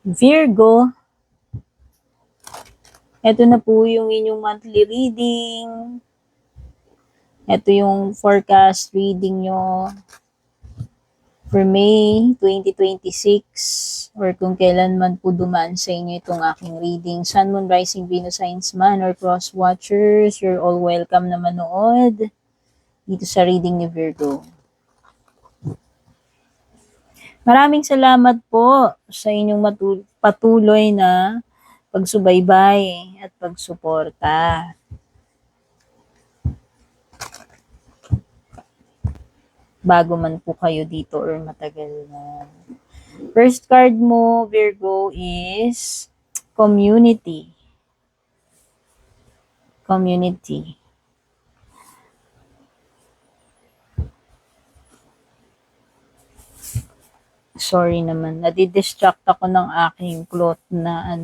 Virgo, ito na po yung inyong monthly reading. Ito yung forecast reading nyo for May 2026 or kung kailan man po dumaan sa inyo itong aking reading. Sun, Moon, Rising, Venus, Signs man or Cross Watchers, you're all welcome na manood dito sa reading ni Virgo. Maraming salamat po sa inyong patuloy na pagsubaybay at pagsuporta. Bago man po kayo dito or matagal na. First card mo, Virgo, is community. Community. Sorry naman, nadidistract ako ng aking cloth na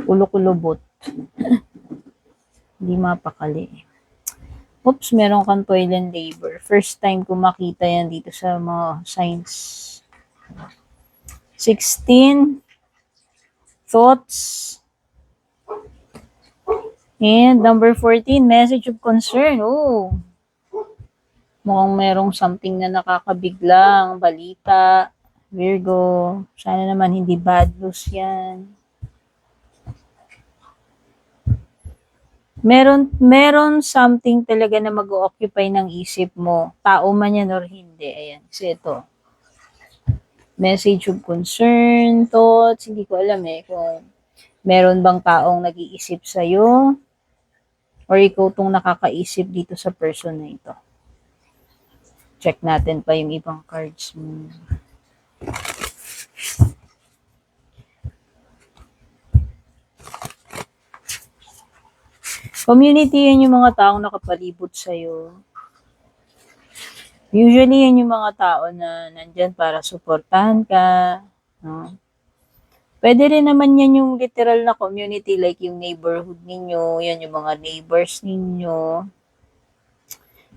ulo-kulubot. Hindi mapakali. Oops, meron kang toil and labor. First time ko makita yan dito sa mga signs. 16 thoughts. And number 14, message of concern. Oh, mukhang merong something na nakakabiglang balita. Virgo, sana naman hindi bad news yan. Meron something talaga na mag-occupy ng isip mo. Tao man yan or hindi. Ayan, kasi ito. Message of concern, thoughts, hindi ko alam kung meron bang taong nag-iisip sa'yo or ikaw tong nakakaisip dito sa person na ito. Check natin pa yung ibang cards mo. Community, yan yung mga taong nakapalibot sa'yo. Usually, yan yung mga tao na nandyan para suportahan ka. No? Pwede rin naman yan yung literal na community like yung neighborhood ninyo, yan yung mga neighbors ninyo,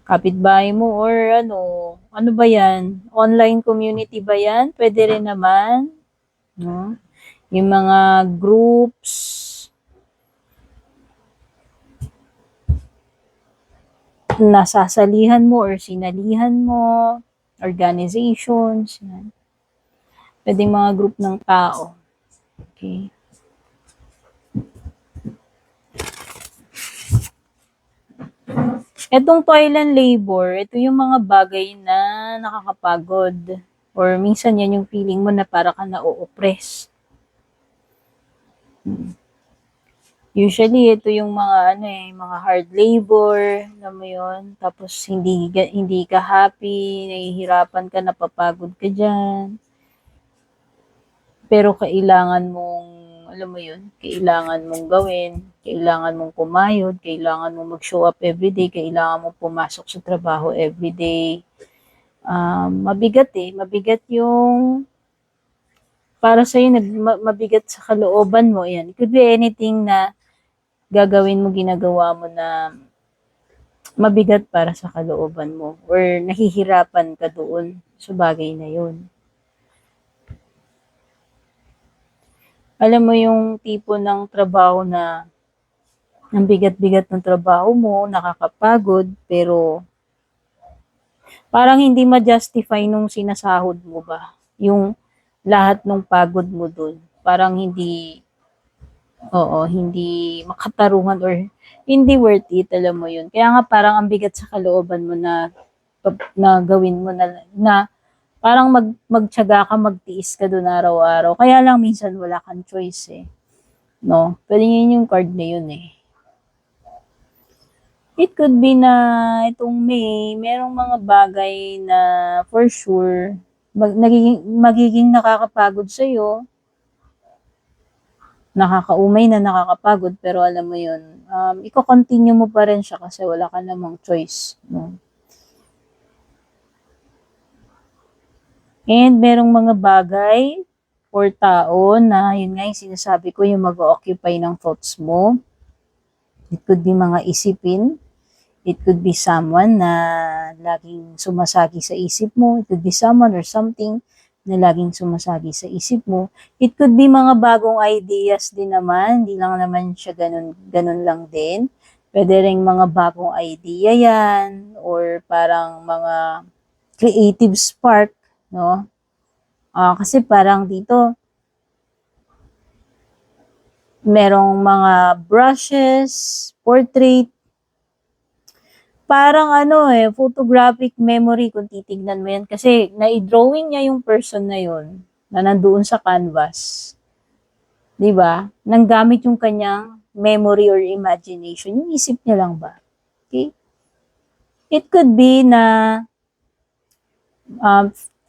kapitbahay mo or ano ba yan? Online community ba yan? Pwede rin naman. No? Yung mga groups, nasasalihan mo or sinalihan mo, organizations, yan. Pwede mga group ng tao. Okay. Etong toil and labor, ito yung mga bagay na nakakapagod. Or minsan yan yung feeling mo na para ka na-o-oppress. Usually, ito yung mga mga hard labor, alam mo yun. Tapos, hindi ka happy, nahihirapan ka, napapagod ka dyan. Pero kailangan mong, alam mo yun, kailangan mong gawin, kailangan mong kumayod, kailangan mong mag-show up everyday, kailangan mong pumasok sa trabaho everyday. Mabigat mabigat yung para sa'yo, mabigat sa kalooban mo. Yan. It could be anything na gagawin mo, ginagawa mo na mabigat para sa kalooban mo or nahihirapan ka doon sa bagay na yun. Alam mo yung tipo ng trabaho na ang bigat-bigat ng trabaho mo, nakakapagod, pero parang hindi ma-justify nung sinasahod mo ba? Yung lahat ng pagod mo dun. Parang hindi makatarungan or hindi worth it, alam mo yun. Kaya nga parang ang bigat sa kalooban mo na gawin mo na parang magtiyaga ka, magtiis ka doon araw-araw. Kaya lang minsan wala kang choice no? Pwede yun yung card na yun It could be na itong May, merong mga bagay na for sure magiging nakakapagod sa'yo. Nakakaumay na nakakapagod, pero alam mo yun, i-continue mo pa rin siya kasi wala ka namang choice. No? And merong mga bagay or tao na yun nga yung sinasabi ko, yung mag-occupy ng thoughts mo. It could be mga isipin. It could be someone na laging sumasagi sa isip mo. It could be someone or something na laging sumasagi sa isip mo. It could be mga bagong ideas din naman, hindi lang naman siya ganun lang din. Pwede ring mga bagong idea yan, or parang mga creative spark, no? Kasi parang dito, merong mga brushes, portrait, parang photographic memory kung titignan mo yan. Kasi na-drawing niya yung person na yun, na nandoon sa canvas. 'Di ba? Nang gamit yung kanyang memory or imagination. Yung isip niya lang ba? Okay? It could be na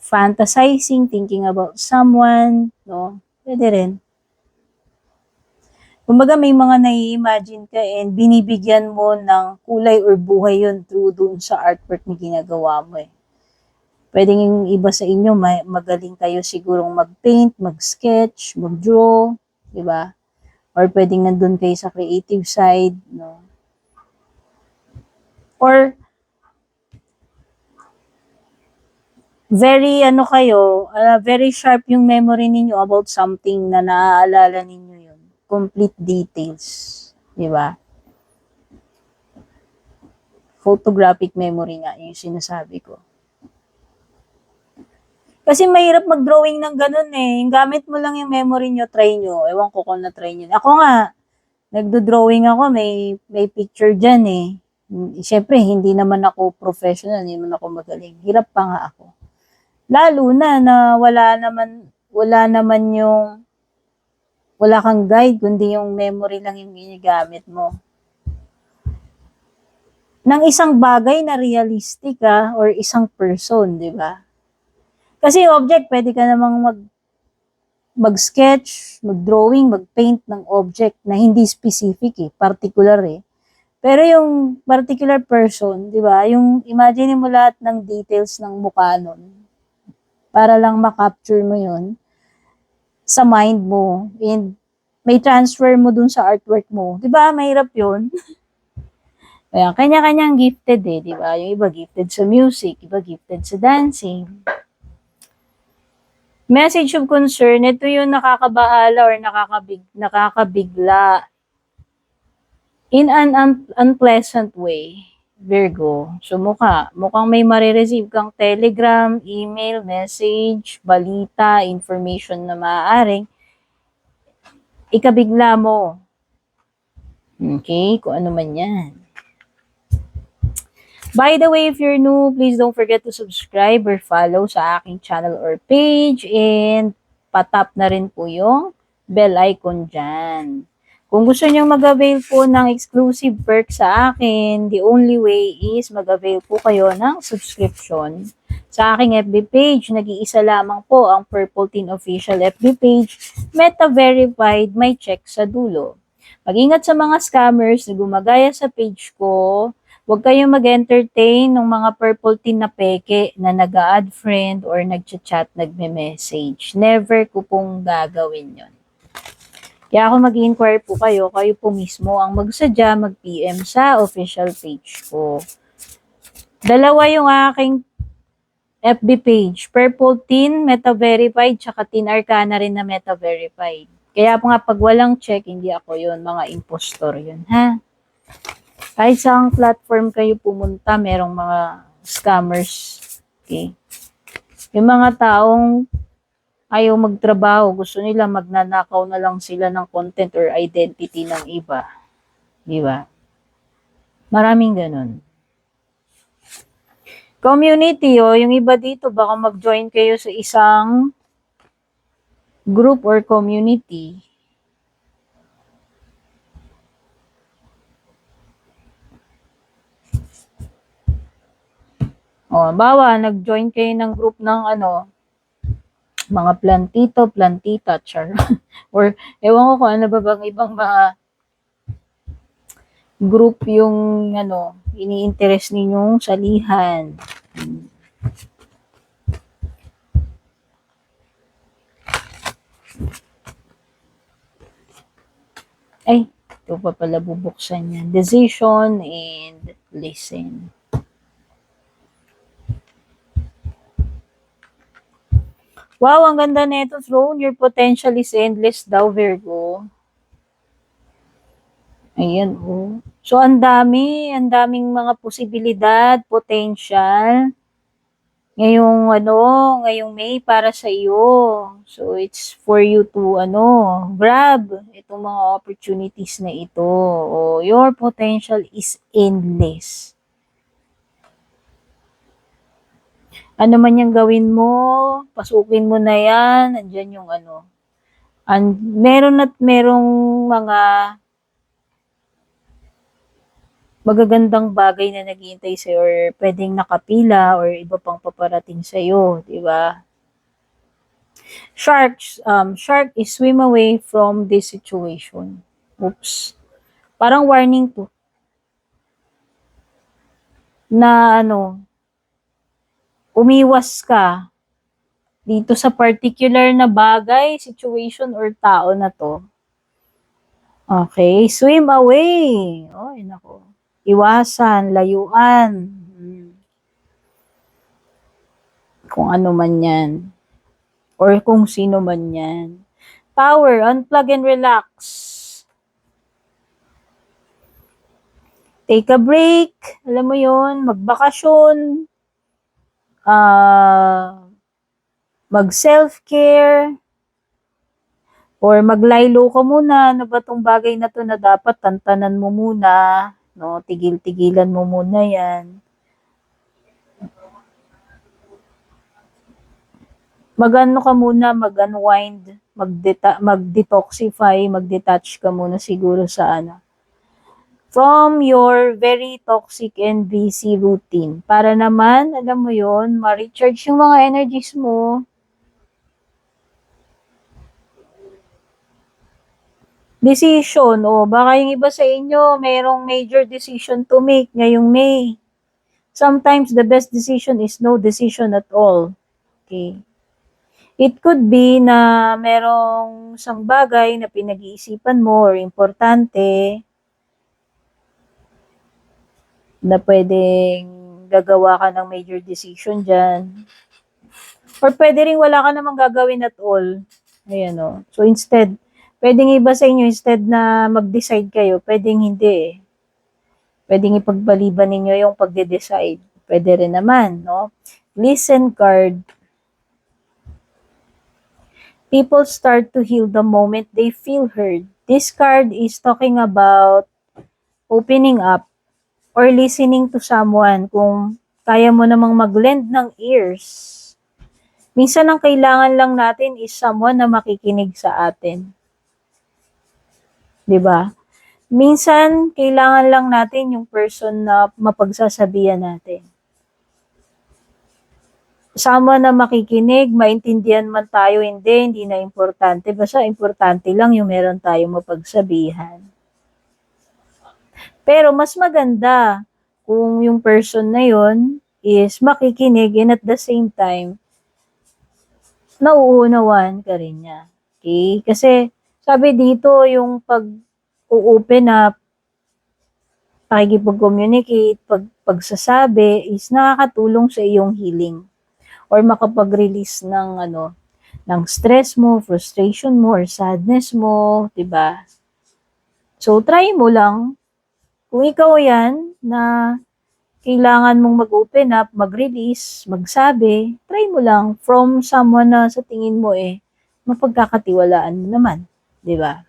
fantasizing, thinking about someone, no? Pwede rin. Kumbaga may mga nai-imagine ka and binibigyan mo ng kulay or buhay yun through dun sa artwork na ginagawa mo eh. Pwedeng yung iba sa inyo, magaling kayo sigurong mag-paint, mag-sketch, mag-draw, di ba? Or pwedeng nandun kayo sa creative side, no? Or very sharp yung memory ninyo about something na naaalala ninyo yun. Complete details, di ba? Photographic memory nga yung sinasabi ko. Kasi mahirap mag-drawing ng ganun eh. Yung gamit mo lang yung memory nyo, try nyo. Ewan ko kung na-try nyo. Ako nga, nagdo-drawing ako, may picture dyan eh. Siyempre, hindi naman ako professional, hindi naman ako magaling. Hirap pa nga ako. Lalo na wala kang guide, kundi yung memory lang yung ginagamit mo. Ng isang bagay na realistic or isang person, di ba? Kasi object, pwede ka namang mag-sketch, mag-drawing, mag-paint ng object na hindi specific particular eh. Pero yung particular person, di ba, yung imagine mo lahat ng details ng mukha nun para lang ma-capture mo yun sa mind mo and may transfer mo dun sa artwork mo. Di ba, mahirap yun? Kaya kanya-kanyang gifted di ba? Yung iba gifted sa music, iba gifted sa dancing. Message of concern, ito yung nakakabahala or nakakabigla in an unpleasant way. Virgo. So mukhang may marireceive kang telegram, email, message, balita, information na maaaring ikabigla mo. Okay? Kung ano man yan. By the way, if you're new, please don't forget to subscribe or follow sa aking channel or page and patap na rin po yung bell icon dyan. Kung gusto nyo mag-avail po ng exclusive perk sa akin, the only way is mag-avail po kayo ng subscription sa aking FB page. Nag-iisa lamang po ang Purple Teen Official FB page, Meta Verified, may check sa dulo. Mag-ingat sa mga scammers na gumagaya sa page ko. Huwag kayong mag-entertain ng mga Purple Teen na peke na nag-a-add friend or nag-chat, nagme-message. Never ko pong gagawin yon. Kaya ako mag-inquire po kayo po mismo ang magsadya, mag-PM sa official page ko. Dalawa yung aking FB page, Purple Teen, Meta Verified, tsaka Teen Arcana rin na Meta Verified. Kaya po nga pag walang check, hindi ako yun, mga impostor yun, ha? Kahit sa platform kayo pumunta, merong mga scammers. Okay? Yung mga taong ayaw magtrabaho, gusto nila magnanakaw na lang sila ng content or identity ng iba. Di ba? Maraming ganun. Community, yung iba dito, baka mag-join kayo sa isang group or community. Bawa, nag-join kayo ng group ng mga plantito, plantita, char. Or, ewan ko kung ano ba bang ibang mga group yung, ini-interest ninyong salihan. Ay, ito pa pala bubuksan yan. Decision and listen. Wow, ang ganda nito, throne. Your potential is endless daw, Virgo. Ayan, oh. So, ang daming mga posibilidad, potential. Ngayong May para sa iyo. So, it's for you to, grab itong mga opportunities na ito. Oh, your potential is endless. Ano man yung gawin mo, pasukin mo na yan. Andyan yung meron at merong mga magagandang bagay na naghihintay sa'yo or pwedeng nakapila or iba pang paparating sa'yo, di ba? Shark is swim away from this situation. Oops. Parang warning to. Na umiwas ka dito sa particular na bagay, situation, or tao na to. Okay, swim away. Oy, nako. Iwasan, layuan. Kung ano man yan. Or kung sino man yan. Power, unplug and relax. Take a break. Alam mo yun, magbakasyon. Mag-self-care. Or maglaylo ka muna. Ano ba tong bagay na to na dapat tantanan mo muna. No? Tigil-tigilan mo muna yan. Mag-ano ka muna, mag-unwind, mag-detoxify, mag-detach ka muna siguro sa from your very toxic and busy routine. Para naman, alam mo yon, ma-recharge yung mga energies mo. Decision, baka yung iba sa inyo, mayroong major decision to make ngayong May. Sometimes the best decision is no decision at all. Okay. It could be na merong isang bagay na pinag-iisipan mo or importante na pwedeng gagawa ka ng major decision dyan. Or pwede rin wala ka namang gagawin at all. Ayan o. So instead, pwedeng iba sa inyo, instead na mag-decide kayo, pwedeng hindi eh. Pwedeng ipagbaliban ninyo yung pagde-decide. Pwede rin naman, no? Listen card. People start to heal the moment they feel heard. This card is talking about opening up or listening to someone kung kaya mo namang mag-lend ng ears. Minsan ang kailangan lang natin is someone na makikinig sa atin. 'Di ba? Minsan kailangan lang natin yung person na mapagsasabihan natin. Someone na makikinig, maintindihan man tayo, hindi na importante. Basta importante lang yung meron tayong mapagsabihan. Pero mas maganda kung yung person na yon is makikinig and at the same time, nauunawan ka rin niya. Okay? Kasi sabi dito, yung pag-open up, pakikipag-communicate, pagsasabi is nakakatulong sa iyong healing or makapag-release ng stress mo, frustration mo, or sadness mo, 'di ba? So try mo lang kung ikaw 'yan na kailangan mong mag-open up, mag-release, magsabi, try mo lang from someone na sa tingin mo mapagkakatiwalaan mo naman, 'di ba?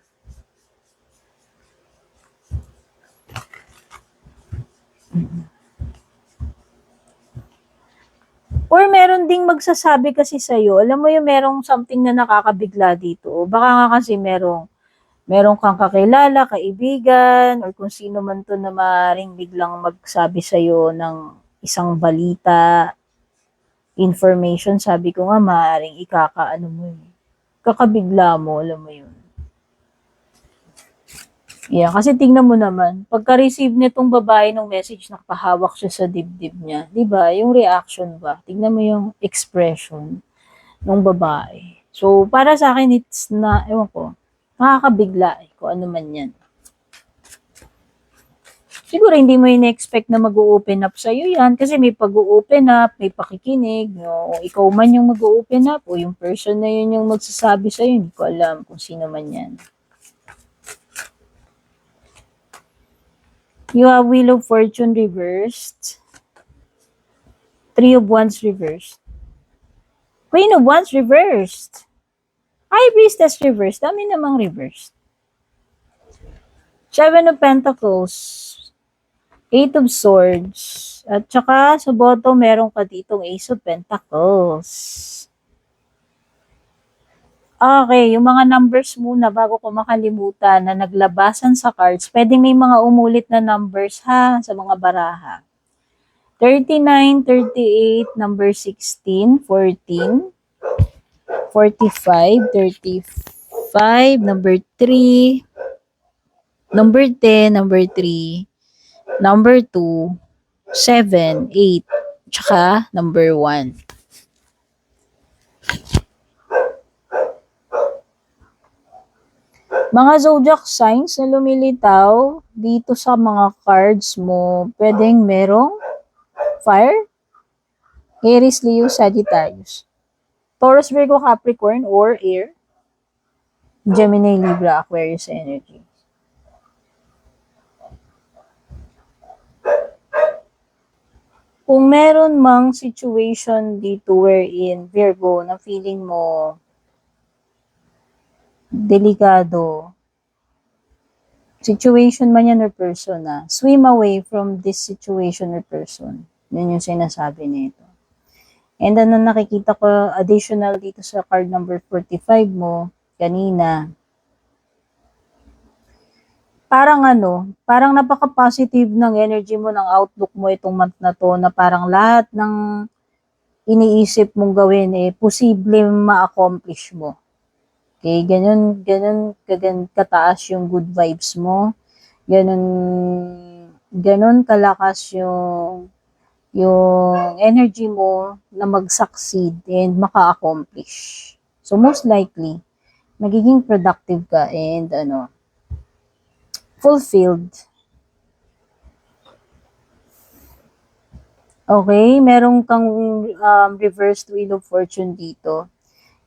Or meron ding magsasabi kasi sa'yo, alam mo yung merong something na nakakabigla dito. Baka nga kasi meron kang kakilala, kaibigan, or kung sino man to na maaaring biglang magsabi sa'yo ng isang balita, information, sabi ko nga maaaring kakabigla mo, alam mo yun. Yeah, kasi tingnan mo naman, pagka-receive nitong babae ng message, nakapahawak siya sa dibdib niya. 'Di ba? Yung reaction ba? Tingnan mo yung expression ng babae. So, para sa akin, it's ewan ko, nakakabigla kung ano man yan. Siguro hindi mo in-expect na mag-o-open up sa'yo yan kasi may pag-o-open up, may pakikinig, no? O ikaw man yung mag-o-open up o yung person na yun yung magsasabi sa'yo, hindi ko alam kung sino man yan. You have Wheel of Fortune reversed. Three of Wands reversed. Queen of Wands reversed. High Priestess reversed. Dami namang reversed. Seven of Pentacles. Eight of Swords. At saka sa bottom, meron ka ditong Ace of Pentacles. Okay, yung mga numbers muna bago ko makalimutan na naglabasan sa cards. Pwedeng may mga umulit na numbers ha sa mga baraha. 39, 38, number 16, 14, 45, 35, number 3, number 10, number 3, number 2, 7, 8, tsaka number 1. Mga zodiac signs na lumilitaw dito sa mga cards mo, pwedeng merong fire, Aries, Leo, Sagittarius, Taurus, Virgo, Capricorn, or air, Gemini, Libra, Aquarius energy. Kung meron mang situation dito wherein Virgo na feeling mo delikado, situation man yan or person na, swim away from this situation or person. Yun yung sinasabi nito. And then, nakikita ko additional dito sa card number 45 mo, kanina, parang napaka-positive ng energy mo, ng outlook mo itong month na to, na parang lahat ng iniisip mong gawin, posible ma-accomplish mo. Okay, ganun kataas yung good vibes mo, ganun kalakas yung energy mo na mag-succeed and maka-accomplish. So, most likely, magiging productive ka and, fulfilled. Okay, merong kang reversed Wheel of Fortune dito.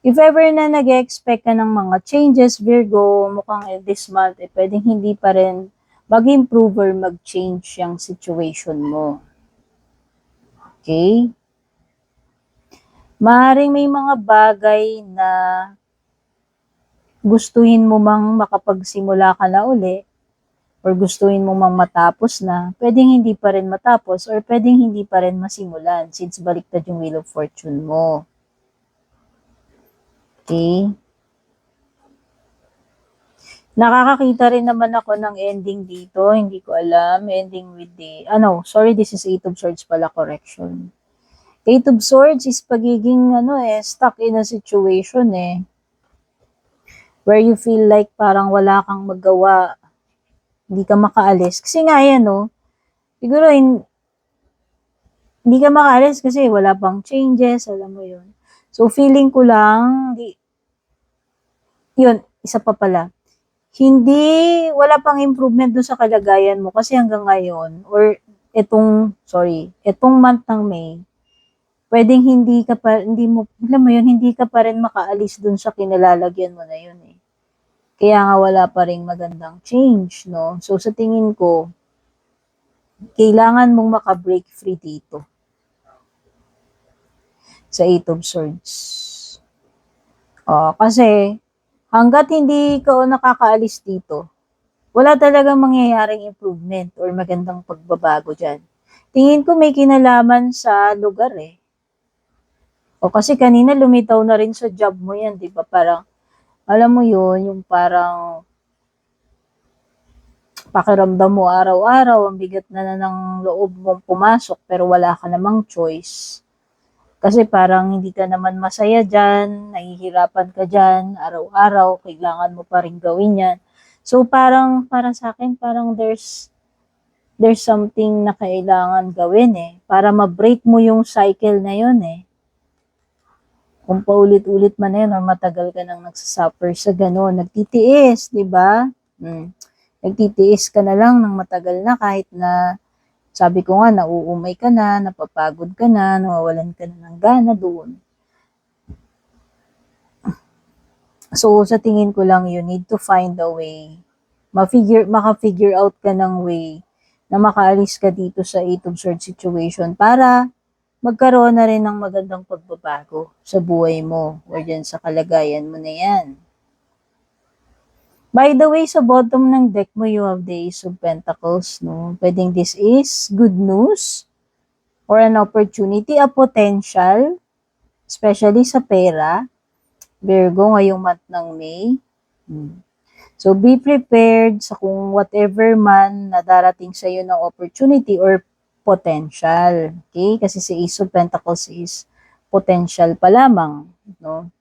If ever na nag-expect ka ng mga changes, Virgo, mukhang this month, pwedeng hindi pa rin mag-improve or mag-change yung situation mo. Okay? Maaaring may mga bagay na gustuhin mo mang makapagsimula ka na uli or gustuhin mo mang matapos na, pwedeng hindi pa rin matapos or pwedeng hindi pa rin masimulan since baliktad yung Wheel of Fortune mo. Okay? Nakakakita rin naman ako ng ending dito. Hindi ko alam. Ending with the... sorry, this is Eight of Swords pala. Correction. Eight of Swords is pagiging, stuck in a situation, where you feel like parang wala kang magawa. Hindi ka makaalis. Kasi nga yan, siguro hindi ka makaalis kasi wala pang changes. Alam mo yun. So, feeling ko lang, yun, isa pa pala. Wala pang improvement dun sa kalagayan mo kasi hanggang ngayon, or etong month ng May, pwedeng hindi ka pa rin makaalis dun sa kinalalagyan mo na yun Kaya nga wala pa rin magandang change, no? So sa tingin ko, kailangan mong maka-break free dito. Sa Eight of Swords. Kasi, hanggat hindi ka nakakaalis dito, wala talagang mangyayaring improvement or magandang pagbabago dyan. Tingin ko may kinalaman sa lugar kasi kanina lumitaw na rin sa job mo yan, di ba? Parang, alam mo yun, yung parang pakiramdam mo araw-araw, ang bigat na ng loob mong pumasok pero wala ka namang choice. Kasi parang hindi ka naman masaya dyan, nahihirapan ka dyan, araw-araw, kailangan mo pa rin gawin yan. So parang, para sa akin, parang there's something na kailangan gawin para ma-break mo yung cycle na yun Kung paulit-ulit man na yun, or matagal ka nang nagsasuffer sa gano'n, nagtitiis, di ba? Nagtitiis ka na lang ng matagal na kahit na sabi ko nga, nauumay ka na, napapagod ka na, nawawalan ka na ng gana doon. So, sa tingin ko lang, you need to find a way. Maka-figure out ka ng way na makaalis ka dito sa Eight of Swords situation para magkaroon na rin ng magandang pagbabago sa buhay mo or dyan sa kalagayan mo na yan. By the way, sa bottom ng deck mo, you have the Ace of Pentacles, no? Pwedeng this is good news or an opportunity, a potential, especially sa pera. Virgo, ngayong month ng May. So, be prepared sa kung whatever man na darating sa iyo ng opportunity or potential. Okay? Kasi si Ace of Pentacles is potential pa lamang. No?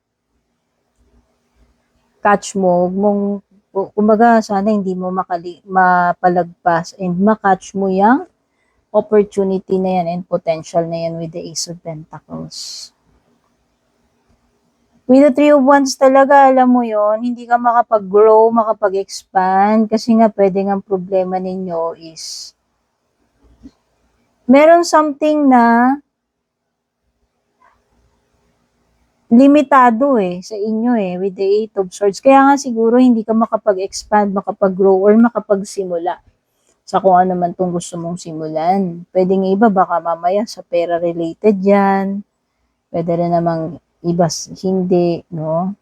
Catch mo, kumbaga, sana hindi mo mapalagpas and makatch mo yung opportunity na yan and potential na yan with the Ace of Pentacles. With the Three of Wands talaga, alam mo yon, hindi ka makapag-grow, makapag-expand, kasi nga pwede nga problema ninyo is meron something na limitado sa inyo with the Eight of Swords. Kaya nga siguro hindi ka makapag-expand, makapag-grow, or makapagsimula sa kung ano man itong gusto mong simulan. Pwede nga iba, baka mamaya sa pera related yan. Pwede rin namang iba hindi, no?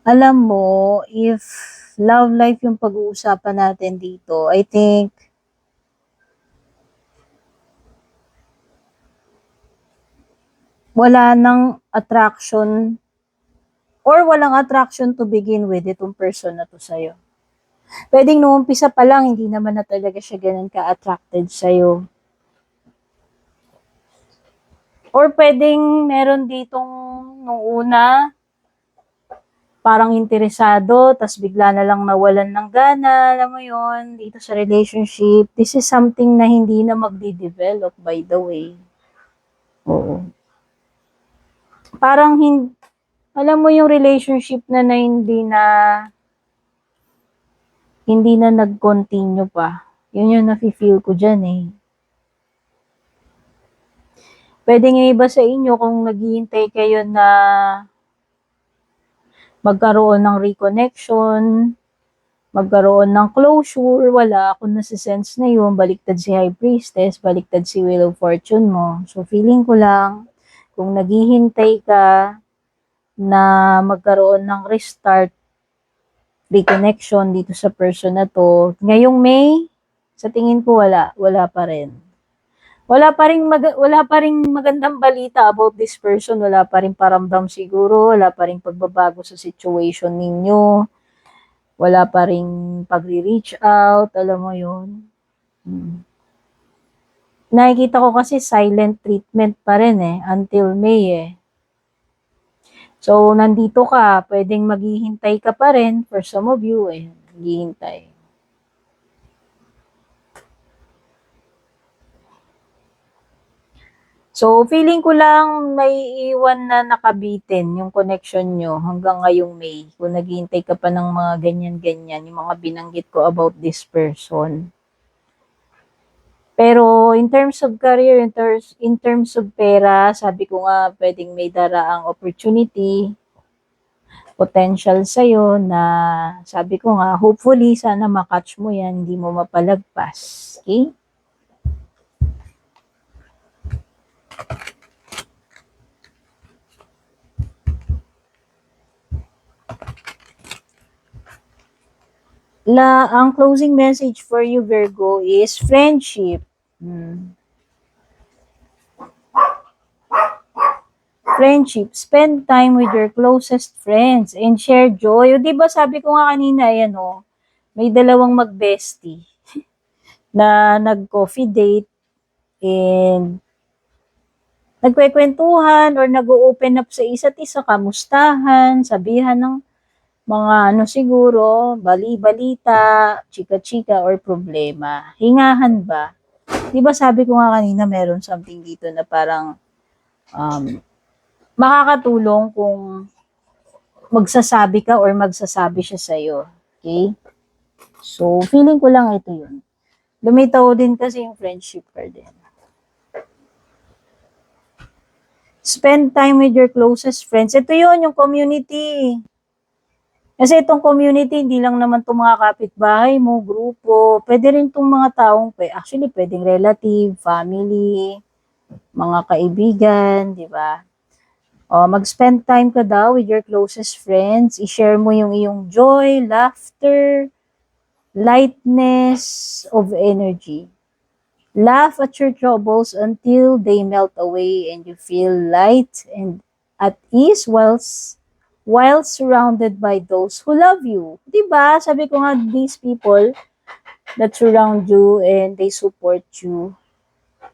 Alam mo, if love life yung pag-uusapan natin dito, I think wala nang attraction or walang attraction to begin with itong person na to sa'yo. Pwedeng nung umpisa pa lang, hindi naman na talaga siya ganun ka-attracted sa'yo. Or pwedeng meron ditong nung una, parang interesado, tas bigla na lang nawalan ng gana, alam mo yon dito sa relationship. This is something na hindi na magdi-develop, by the way. Oo. Parang, alam mo yung relationship na hindi na nag-continue pa. Yun yung nafe-feel ko dyan Pwede nga iba sa inyo kung naghihintay kayo na magkaroon ng reconnection, magkaroon ng closure, wala akong nasisense na yun, baliktad si High Priestess, baliktad si Wheel of Fortune mo. So, feeling ko lang, kung naghihintay ka na magkaroon ng restart, reconnection dito sa person na to, ngayong May, sa tingin ko wala pa rin. Wala pa ring magandang balita about this person, wala pa ring paramdam siguro, wala pa ring pagbabago sa situation ninyo, wala pa ring pagre-reach out, alam mo yun. Nakikita ko kasi silent treatment pa rin until May So, nandito ka, pwedeng maghihintay ka pa rin, for some of you maghihintay. So, feeling ko lang may iwan na nakabitin yung connection nyo hanggang ngayong May. Kung naghihintay ka pa ng mga ganyan-ganyan, yung mga binanggit ko about this person. Pero, in terms of career, in terms of pera, sabi ko nga, pwedeng may daraang opportunity, potential sa'yo na, sabi ko nga, hopefully, sana makatch mo yan, hindi mo mapalagpas. Okay? Ang closing message for you, Virgo, is friendship. Friendship. Spend time with your closest friends and share joy. O, diba sabi ko nga kanina, may dalawang mag-bestie na nag-coffee date and nagkwekwentuhan or nag-open up sa isa't isa, kamustahan, sabihan ng mga siguro, bali-balita, chika-chika, or problema. Hingahan ba? Di ba sabi ko nga kanina, meron something dito na parang makakatulong kung magsasabi ka or magsasabi siya sa'yo. Okay? So, feeling ko lang ito yun. Lumitaw din kasi yung friendship card din. Spend time with your closest friends. Ito yun, yung community. Kasi itong community, hindi lang naman itong mga kapitbahay mo, grupo. Pwede rin itong mga taong, actually, pwedeng relative, family, mga kaibigan, di ba? Mag-spend time ka daw with your closest friends. I-share mo yung iyong joy, laughter, lightness of energy. Laugh at your troubles until they melt away and you feel light and at ease while surrounded by those who love you. Diba? Sabi ko nga, these people that surround you and they support you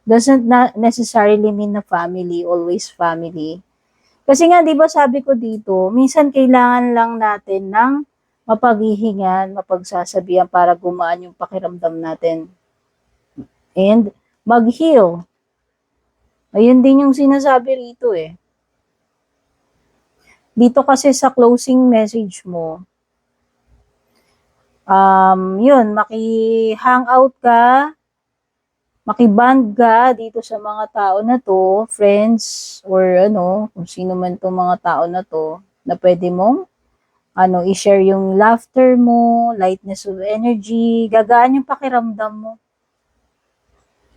doesn't not necessarily mean na family, always family. Kasi nga, di ba sabi ko dito, minsan kailangan lang natin ng mapaghihingan, mapagsasabihan para gumaan yung pakiramdam natin. And mag-heal. Ayun din yung sinasabi rito eh. Dito kasi sa closing message mo, yun, maki-hangout ka, makiband ka dito sa mga tao na to, friends, or kung sino man itong mga tao na to, na pwede mong, i-share yung laughter mo, lightness of energy, gagaan yung pakiramdam mo.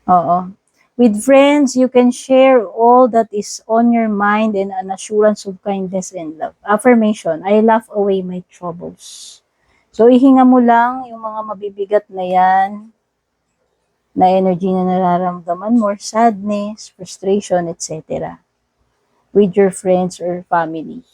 Oo. With friends, you can share all that is on your mind and an assurance of kindness and love. Affirmation, I laugh away my troubles. So, ihinga mo lang yung mga mabibigat na yan, na energy na nararamdaman mo, sadness, frustration, etc. with your friends or family.